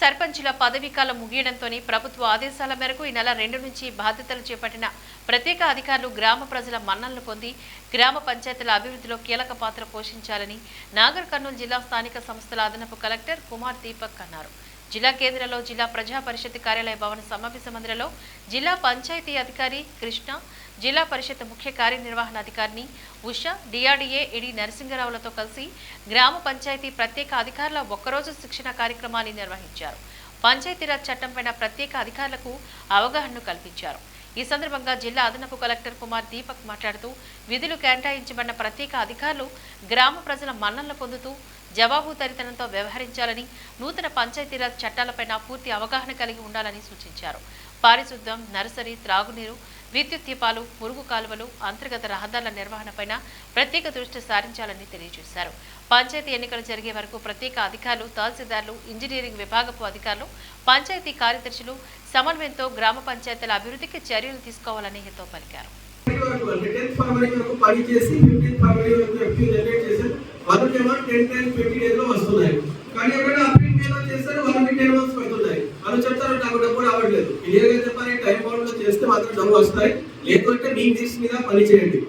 సర్పంచుల పదవీకాలం ముగియడంతోనే ప్రభుత్వ ఆదేశాల మేరకు ఈ నెల 2 నుంచి బాధ్యతలు చేపట్టిన ప్రత్యేక అధికారులు గ్రామ ప్రజల మన్ననలు పొంది గ్రామ పంచాయతీల అభివృద్ధిలో కీలక పాత్ర పోషించాలని నాగర్ కర్నూలు జిల్లా స్థానిక సంస్థల అదనపు కలెక్టర్ కుమార్ దీపక్ అన్నారు. జిల్లా కేంద్రంలో జిల్లా ప్రజా పరిషత్ కార్యాలయ భవన సమావేశ మందిరంలో జిల్లా పంచాయతీ అధికారి కృష్ణ, జిల్లా పరిషత్ ముఖ్య కార్యనిర్వహణాధికారిని ఉషా, డిఆర్డీఏ ఎడి నరసింగరావులతో కలిసి గ్రామ పంచాయతీ ప్రత్యేక అధికారుల ఒక్కరోజు శిక్షణ కార్యక్రమాన్ని నిర్వహించారు. పంచాయతీరాజ్ చట్టంపైన ప్రత్యేక అధికారులకు అవగాహనను కల్పించారు. ఈ సందర్భంగా జిల్లా అదనపు కలెక్టర్ కుమార్ దీపక్ మాట్లాడుతూ విధులు కేటాయించబడిన ప్రత్యేక అధికారులు గ్రామ ప్రజల మన్ననలు పొందుతూ జవాబుదారీతనంతో వ్యవహరించాలని, నూతన పంచాయతీరాజ్ చట్టాలపైన పూర్తి అవగాహన కలిగి ఉండాలని సూచించారు. పారిశుద్ధ్యం, నర్సరీ, త్రాగునీరు, విద్యుత్ దీపాలు, మురుగు కాలువలు, అంతర్గత రహదారుల నిర్వహణపైన ప్రత్యేక దృష్టి సారించాలని తెలియజేశారు. పంచాయతీ ఎన్నికలు జరిగే వరకు ప్రత్యేక అధికారులు, తహసీల్దార్లు, ఇంజనీరింగ్ విభాగపు అధికారులు, పంచాయతీ కార్యదర్శులు సమన్వయంతో గ్రామ పంచాయతీల అభివృద్ధికి చర్యలు తీసుకోవాలని హితో పలికారు. కానీ ఎవరైనా అప్డేట్ మేలో చేస్తారు, వాళ్ళకి 10 మంత్స్ పడుతున్నాయి. వాళ్ళు చెప్తారు నాకు డబ్బు రావట్లేదు. క్లియర్గా చెప్పాలి, టైం బౌండ్ లో చేస్తే మాత్రం డబ్బు వస్తాయి. లేదంటే మీ లిస్ట్ మీద పని చేయండి.